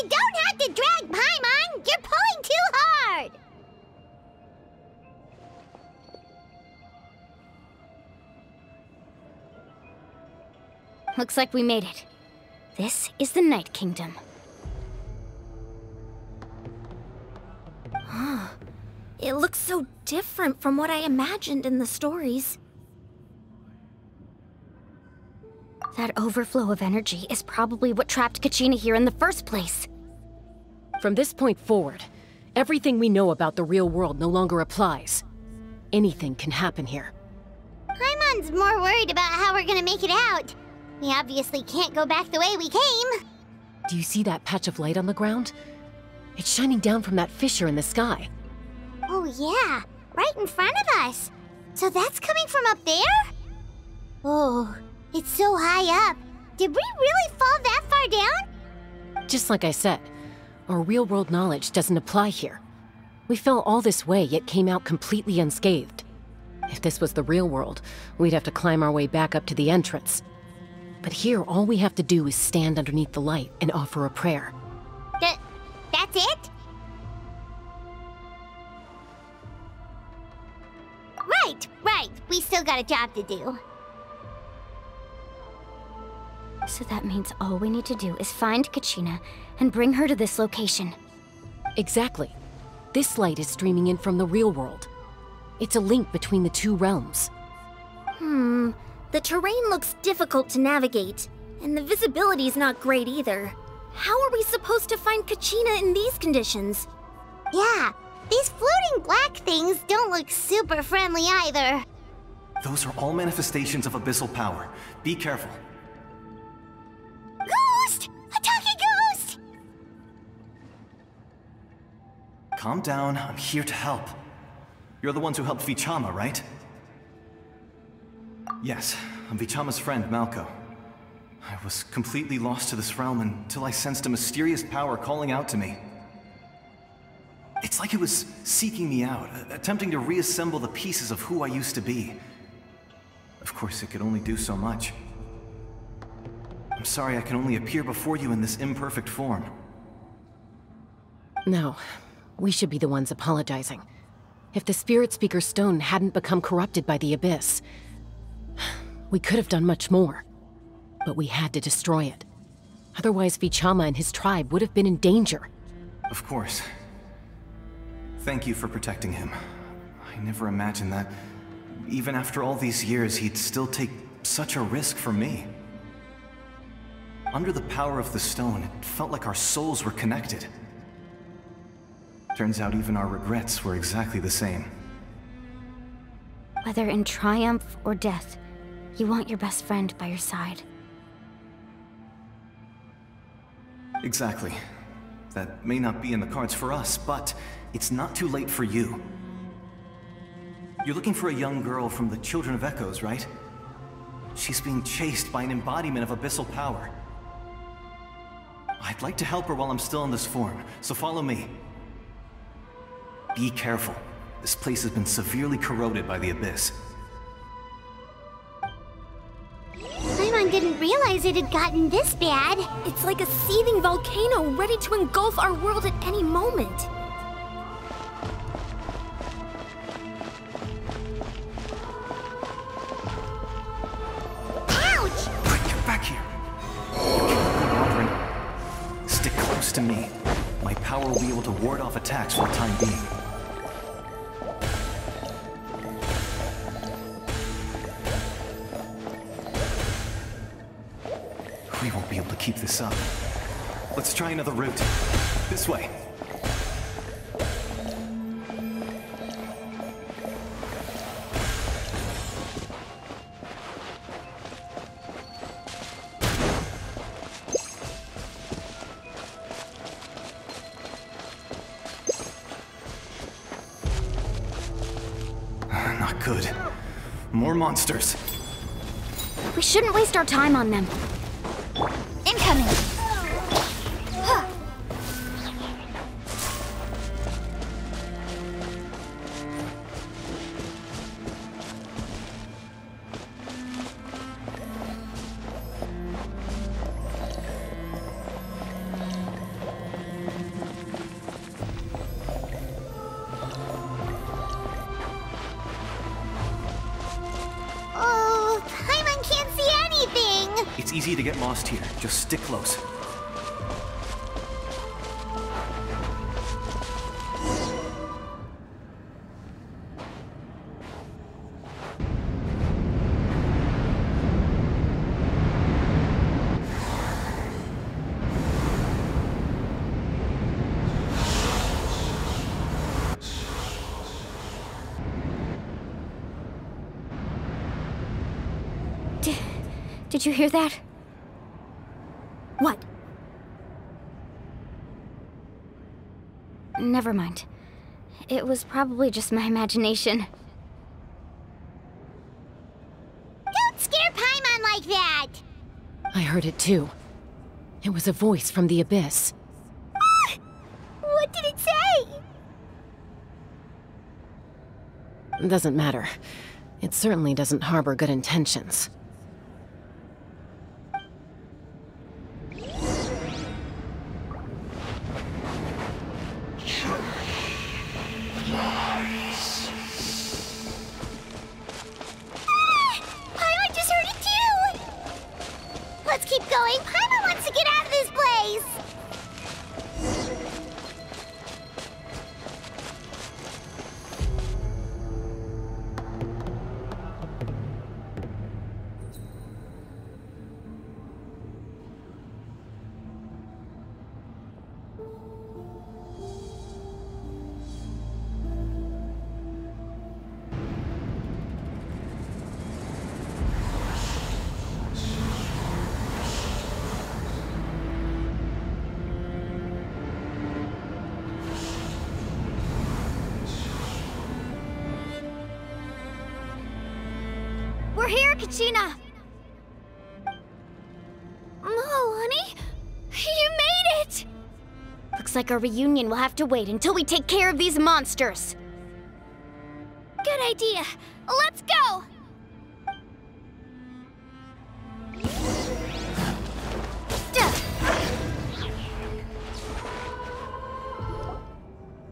You don't have to drag Paimon! You're pulling too hard! Looks like we made it. This is the Night Kingdom. It looks so different from what I imagined in the stories. That overflow of energy is probably what trapped Kachina here in the first place. From this point forward, everything we know about the real world no longer applies. Anything can happen here. Paimon's more worried about how we're gonna make it out. We obviously can't go back the way we came. Do you see that patch of light on the ground? It's shining down from that fissure in the sky. Oh yeah, right in front of us. So that's coming from up there? Oh, it's so high up. Did we really fall that far down? Just like I said, our real-world knowledge doesn't apply here. We fell all this way, yet came out completely unscathed. If this was the real world, we'd have to climb our way back up to the entrance. But here, all we have to do is stand underneath the light and offer a prayer. That's it? Right. We still got a job to do. So that means all we need to do is find Kachina and bring her to this location. Exactly. This light is streaming in from the real world. It's a link between the two realms. The terrain looks difficult to navigate, and the visibility's not great either. How are we supposed to find Kachina in these conditions? Yeah, these floating black things don't look super friendly either. Those are all manifestations of abyssal power. Be careful. Ghost! Attacking ghost! Calm down, I'm here to help. You're the ones who helped Vichama, right? Yes, I'm Vichama's friend, Malko. I was completely lost to this realm until I sensed a mysterious power calling out to me. It's like it was seeking me out, attempting to reassemble the pieces of who I used to be. Of course, it could only do so much. I'm sorry I can only appear before you in this imperfect form. No, we should be the ones apologizing. If the Spirit Speaker Stone hadn't become corrupted by the Abyss, we could have done much more. But we had to destroy it. Otherwise, Vichama and his tribe would have been in danger. Of course. Thank you for protecting him. I never imagined that, even after all these years, he'd still take such a risk for me. Under the power of the stone, it felt like our souls were connected. Turns out even our regrets were exactly the same. Whether in triumph or death, you want your best friend by your side. Exactly. That may not be in the cards for us, but it's not too late for you. You're looking for a young girl from the Children of Echoes, right? She's being chased by an embodiment of abyssal power. I'd like to help her while I'm still in this form, so follow me. Be careful. This place has been severely corroded by the Abyss. Paimon didn't realize it had gotten this bad. It's like a seething volcano ready to engulf our world at any moment. Ouch! Get back here! You can't go wandering. Stick close to me. My power will be able to ward off attacks for the time being. We won't be able to keep this up. Let's try another route. This way. Not good. More monsters. We shouldn't waste our time on them. Incoming! It's easy to get lost here. Just stick close. Did you hear that? What? Never mind. It was probably just my imagination. Don't scare Paimon like that! I heard it too. It was a voice from the abyss. Ah! What did it say? Doesn't matter. It certainly doesn't harbor good intentions. Paimon just heard it too! Let's keep going. Paimon wants to get out of this place! We're here, Kachina! Oh, honey? You made it! Looks like our reunion will have to wait until we take care of these monsters. Good idea. Let's go!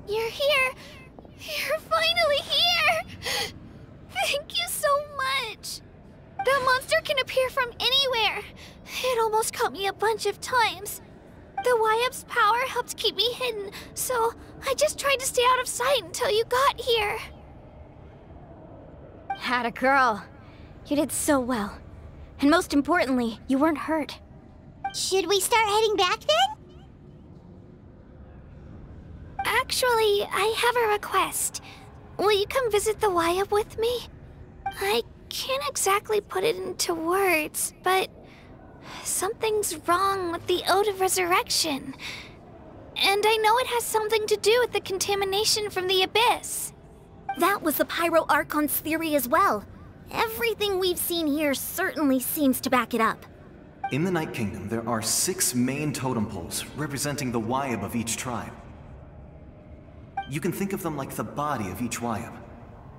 You're here! You're finally here! Thank you so much! That monster can appear from anywhere. It almost caught me a bunch of times. The Wyap's power helped keep me hidden, so I just tried to stay out of sight until you got here. Atta girl. You did so well. And most importantly, you weren't hurt. Should we start heading back then? Actually, I have a request. Will you come visit the Wyap with me? I can't exactly put it into words, but something's wrong with the Ode of Resurrection. And I know it has something to do with the contamination from the Abyss. That was the Pyro Archon's theory as well. Everything we've seen here certainly seems to back it up. In the Night Kingdom, there are 6 main totem poles representing the Wyap of each tribe. You can think of them like the body of each Wyap.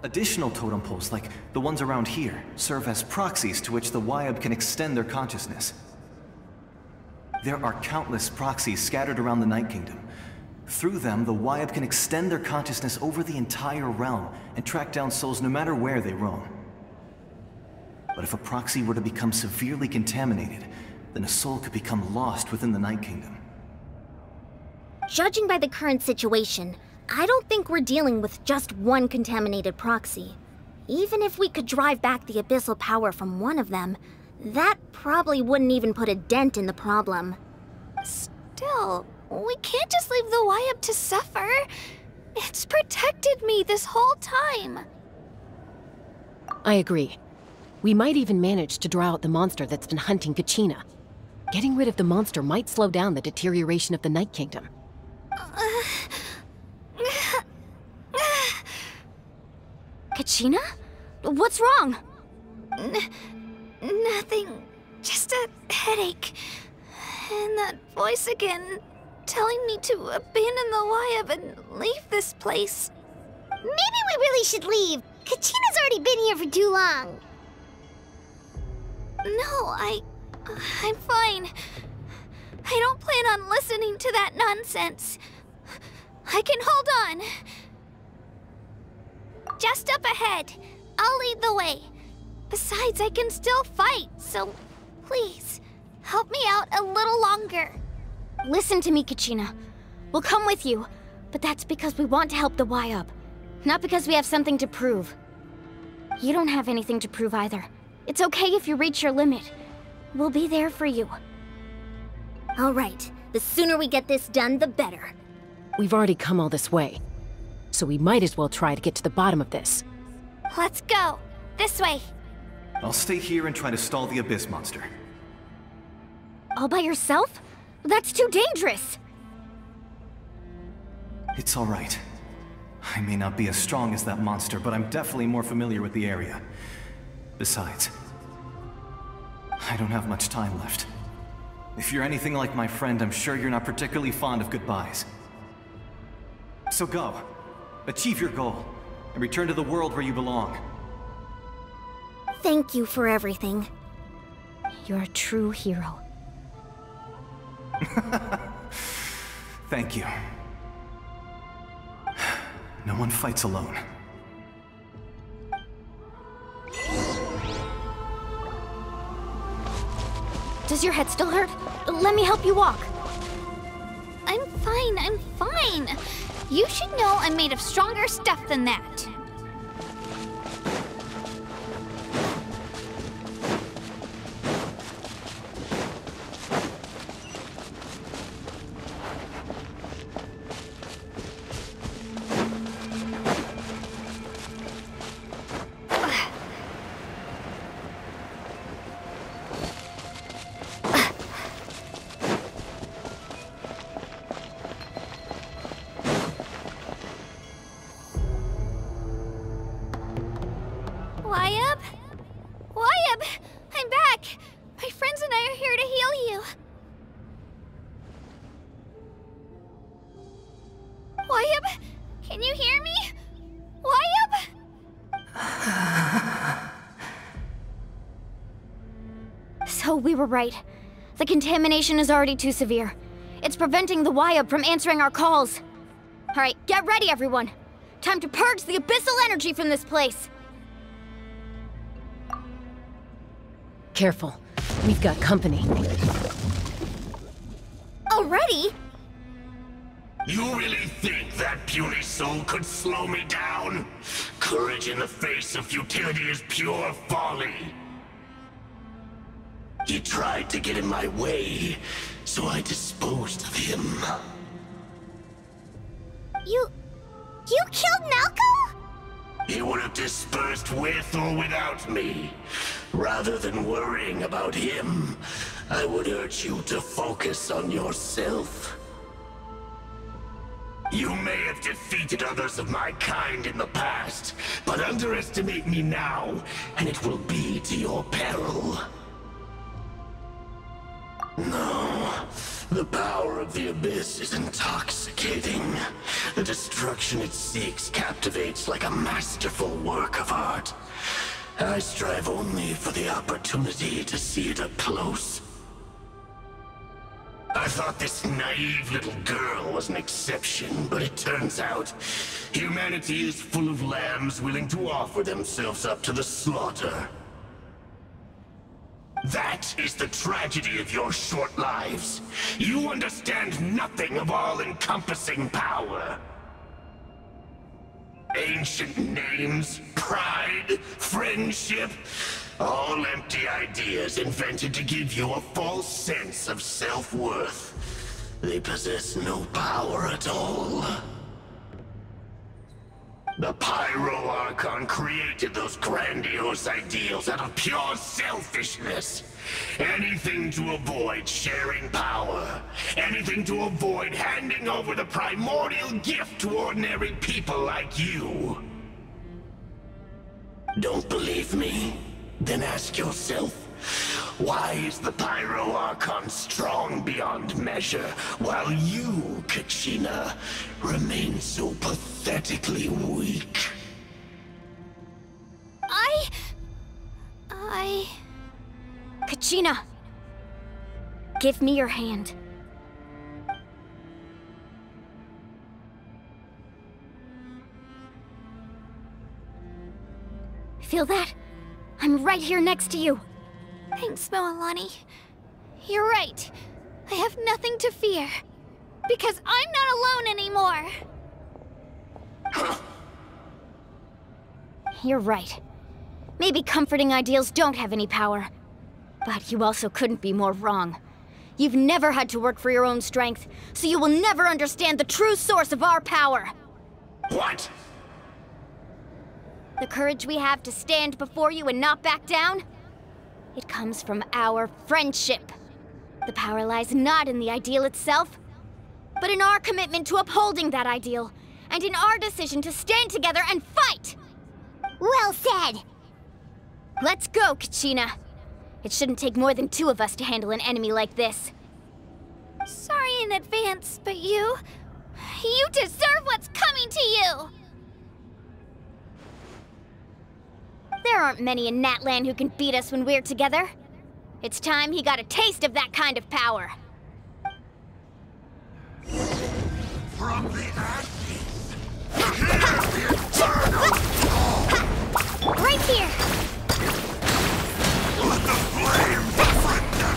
Additional totem poles, like the ones around here, serve as proxies to which the Wyap can extend their consciousness. There are countless proxies scattered around the Night Kingdom. Through them, the Wyap can extend their consciousness over the entire realm and track down souls no matter where they roam. But if a proxy were to become severely contaminated, then a soul could become lost within the Night Kingdom. Judging by the current situation, I don't think we're dealing with just one contaminated proxy. Even if we could drive back the abyssal power from one of them, that probably wouldn't even put a dent in the problem. Still, we can't just leave the Wyap to suffer. It's protected me this whole time. I agree. We might even manage to draw out the monster that's been hunting Kachina. Getting rid of the monster might slow down the deterioration of the Night Kingdom. Kachina? What's wrong? Nothing. Just a headache. And that voice again, telling me to abandon the Wyap and leave this place. Maybe we really should leave. Kachina's already been here for too long. No, I'm fine. I don't plan on listening to that nonsense. I can hold on. Just up ahead. I'll lead the way. Besides, I can still fight, so please, help me out a little longer. Listen to me, Kachina. We'll come with you, but that's because we want to help the Y-Up, not because we have something to prove. You don't have anything to prove either. It's okay if you reach your limit. We'll be there for you. All right. The sooner we get this done, the better. We've already come all this way, so we might as well try to get to the bottom of this. Let's go. This way. I'll stay here and try to stall the Abyss monster. All by yourself? That's too dangerous! It's all right. I may not be as strong as that monster, but I'm definitely more familiar with the area. Besides, I don't have much time left. If you're anything like my friend, I'm sure you're not particularly fond of goodbyes. So go. Achieve your goal, and return to the world where you belong. Thank you for everything. You're a true hero. Thank you. No one fights alone. Does your head still hurt? Let me help you walk. I'm fine. You should know I'm made of stronger stuff than that. Y-Up, I'm back. My friends and I are here to heal you. Y-Up, can you hear me? Y-Up? So we were right. The contamination is already too severe. It's preventing the Y-Up from answering our calls. Alright, get ready everyone. Time to purge the abyssal energy from this place. Careful. We've got company. Already? You really think that puny soul could slow me down? Courage in the face of futility is pure folly. He tried to get in my way, so I disposed of him. You killed Malco? He would have dispersed with or without me. Rather than worrying about him, I would urge you to focus on yourself. You may have defeated others of my kind in the past, but underestimate me now, and it will be to your peril. No, the power of the Abyss is intoxicating. The destruction it seeks captivates like a masterful work of art. I strive only for the opportunity to see it up close. I thought this naive little girl was an exception, but it turns out humanity is full of lambs willing to offer themselves up to the slaughter. That is the tragedy of your short lives. You understand nothing of all-encompassing power. Ancient names, pride, friendship, all empty ideas invented to give you a false sense of self-worth. They possess no power at all. The Pyro Archon created those grandiose ideals out of pure selfishness. Anything to avoid sharing power. Anything to avoid handing over the primordial gift to ordinary people like you. Don't believe me? Then ask yourself, why is the Pyro Archon strong beyond measure, while you, Kachina, remain so pathetically weak? Kachina! Give me your hand. Feel that? I'm right here next to you. Thanks, Moalani. You're right. I have nothing to fear. Because I'm not alone anymore. You're right. Maybe comforting ideals don't have any power. But you also couldn't be more wrong. You've never had to work for your own strength, so you will never understand the true source of our power. What? The courage we have to stand before you and not back down? It comes from our friendship. The power lies not in the ideal itself, but in our commitment to upholding that ideal, and in our decision to stand together and fight! Well said! Let's go, Kachina. It shouldn't take more than 2 of us to handle an enemy like this. Sorry in advance, but you deserve what's coming to you! There aren't many in Natlan who can beat us when we're together. It's time he got a taste of that kind of power. From the ashes, Right here! let the flames bring them.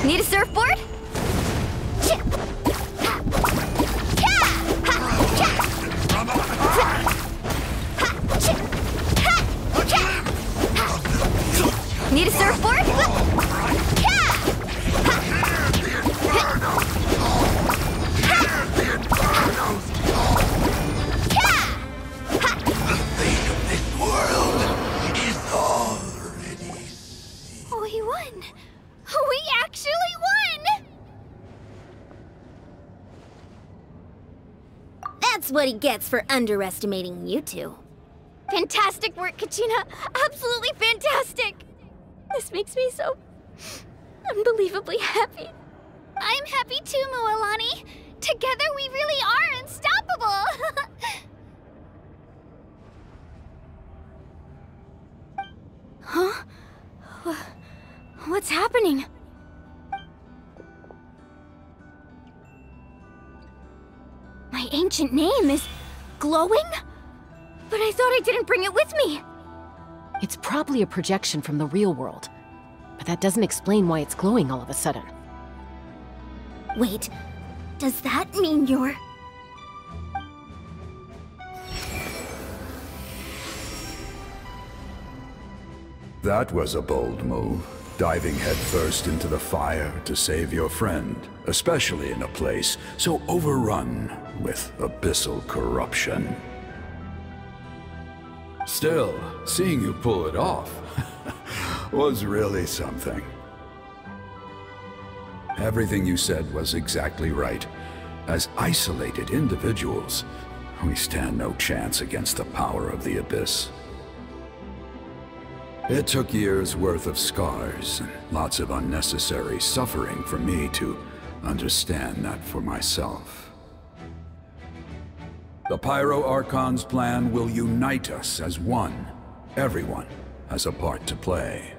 Need a surfboard? Need a surfboard? We won! We actually won! That's what he gets for underestimating you two. Fantastic work, Kachina! Absolutely fantastic! This makes me so unbelievably happy. I'm happy too, Mualani. Together we really are unstoppable! Huh? What's happening? My ancient name is glowing? But I thought I didn't bring it with me! It's probably a projection from the real world. But that doesn't explain why it's glowing all of a sudden. Wait, does that mean you're... That was a bold move, diving headfirst into the fire to save your friend, especially in a place so overrun with abyssal corruption. Still, seeing you pull it off was really something. Everything you said was exactly right. As isolated individuals, we stand no chance against the power of the Abyss. It took years' worth of scars and lots of unnecessary suffering for me to understand that for myself. The Pyro Archon's plan will unite us as one. Everyone has a part to play.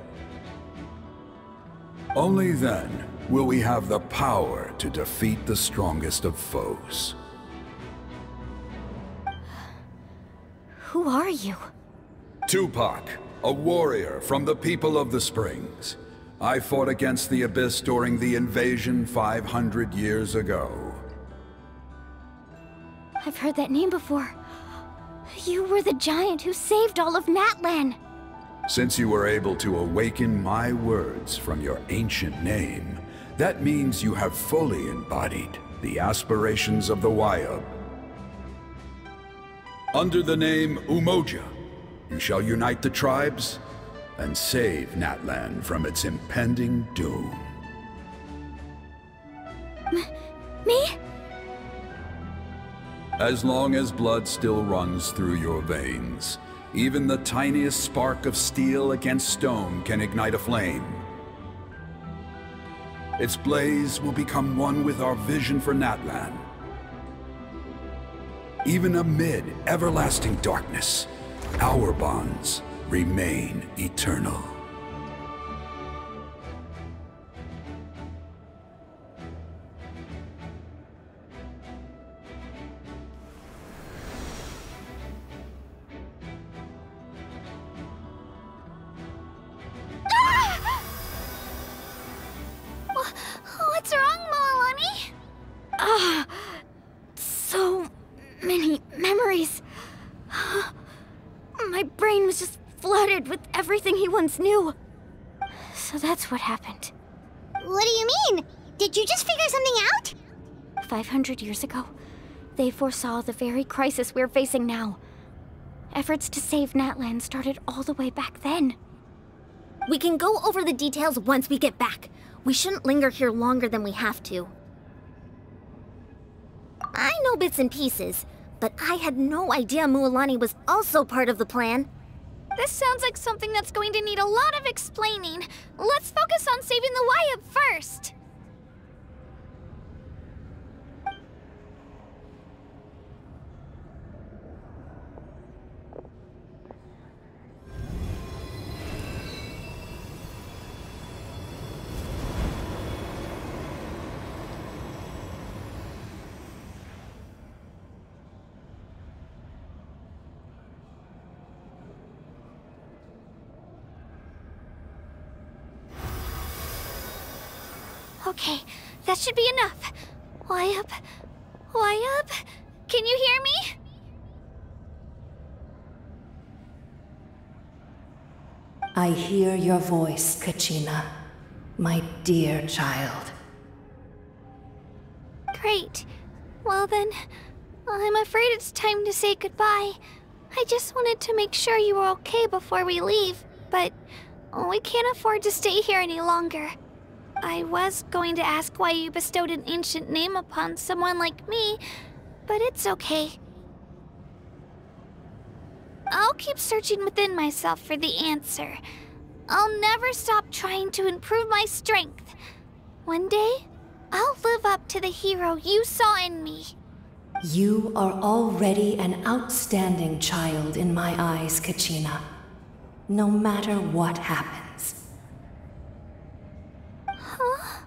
Only then will we have the power to defeat the strongest of foes. Who are you? Tupac, a warrior from the people of the Springs. I fought against the Abyss during the invasion 500 years ago. I've heard that name before. You were the giant who saved all of Natlan. Since you were able to awaken my words from your ancient name, that means you have fully embodied the aspirations of the Wayub. Under the name Umoja, you shall unite the tribes and save Natlan from its impending doom. Me? As long as blood still runs through your veins, even the tiniest spark of steel against stone can ignite a flame. Its blaze will become one with our vision for Natlan. Even amid everlasting darkness, our bonds remain eternal. What's wrong, Moalani? So many memories. My brain was just flooded with everything he once knew. So that's what happened. What do you mean? Did you just figure something out? 500 years ago, they foresaw the very crisis we're facing now. Efforts to save Natlan started all the way back then. We can go over the details once we get back. We shouldn't linger here longer than we have to. I know bits and pieces, but I had no idea Mualani was also part of the plan. This sounds like something that's going to need a lot of explaining. Let's focus on saving the Wyatt first. Okay, that should be enough. Wyatt? Can you hear me? I hear your voice, Kachina, my dear child. Great. Well then, I'm afraid it's time to say goodbye. I just wanted to make sure you were okay before we leave, but we can't afford to stay here any longer. I was going to ask why you bestowed an ancient name upon someone like me, but it's okay. I'll keep searching within myself for the answer. I'll never stop trying to improve my strength. One day, I'll live up to the hero you saw in me. You are already an outstanding child in my eyes, Kachina. No matter what happens. Huh?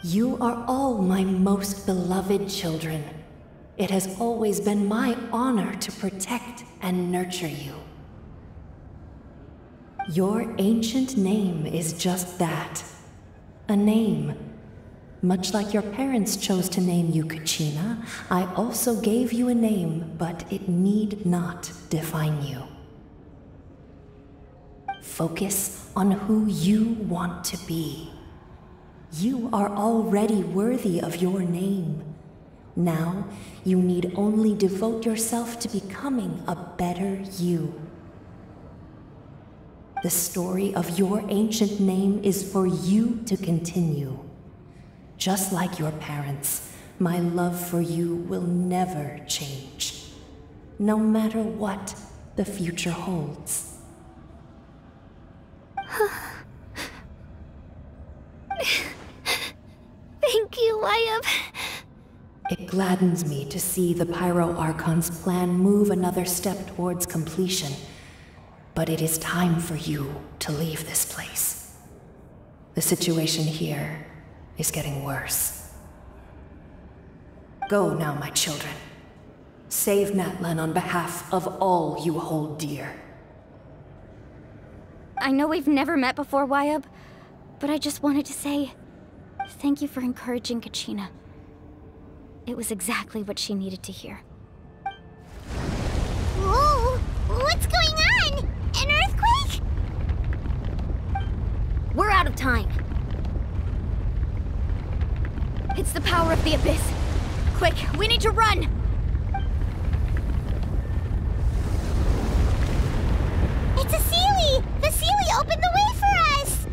You are all my most beloved children. It has always been my honor to protect and nurture you. Your ancient name is just that. A name. Much like your parents chose to name you Kachina, I also gave you a name, but it need not define you. Focus on who you want to be. You are already worthy of your name. Now, you need only devote yourself to becoming a better you. The story of your ancient name is for you to continue. Just like your parents, my love for you will never change, no matter what the future holds. Thank you, Wyatt. It gladdens me to see the Pyro Archon's plan move another step towards completion, but it is time for you to leave this place. The situation here is getting worse. Go now, my children. Save Natlan on behalf of all you hold dear. I know we've never met before, Wyatt, but I just wanted to say thank you for encouraging Kachina. It was exactly what she needed to hear. Whoa! What's going on? An earthquake? We're out of time. It's the power of the Abyss. Quick, we need to run! It's a Seelie! The Seelie opened the way for us!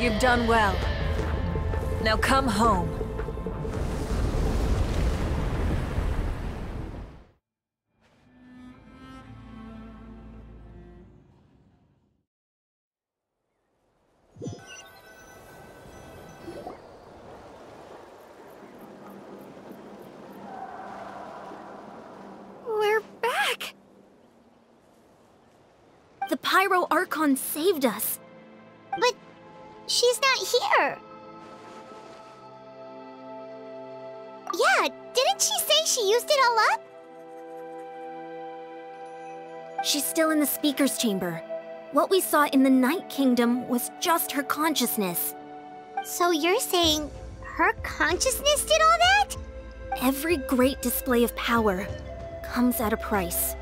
You've done well. Now come home. We're back! The Pyro Archon saved us. But she's not here. Yeah, didn't she say she used it all up? She's still in the speaker's chamber. What we saw in the Night Kingdom was just her consciousness. So you're saying her consciousness did all that? Every great display of power comes at a price.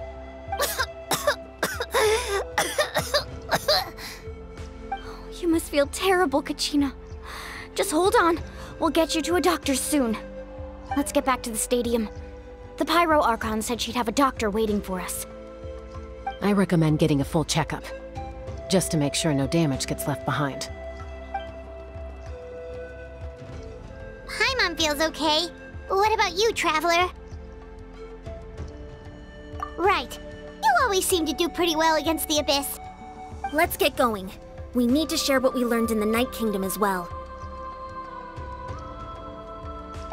You must feel terrible, Kachina. Just hold on. We'll get you to a doctor soon. Let's get back to the stadium. The Pyro Archon said she'd have a doctor waiting for us. I recommend getting a full checkup, just to make sure no damage gets left behind. Paimon feels okay. What about you, Traveler? Right. You always seem to do pretty well against the Abyss. Let's get going. We need to share what we learned in the Night Kingdom as well.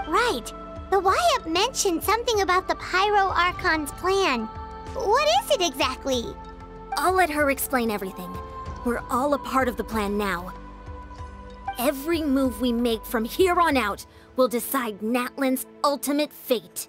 Right. The Y-Up mentioned something about the Pyro Archon's plan. What is it exactly? I'll let her explain everything. We're all a part of the plan now. Every move we make from here on out will decide Natlan's ultimate fate.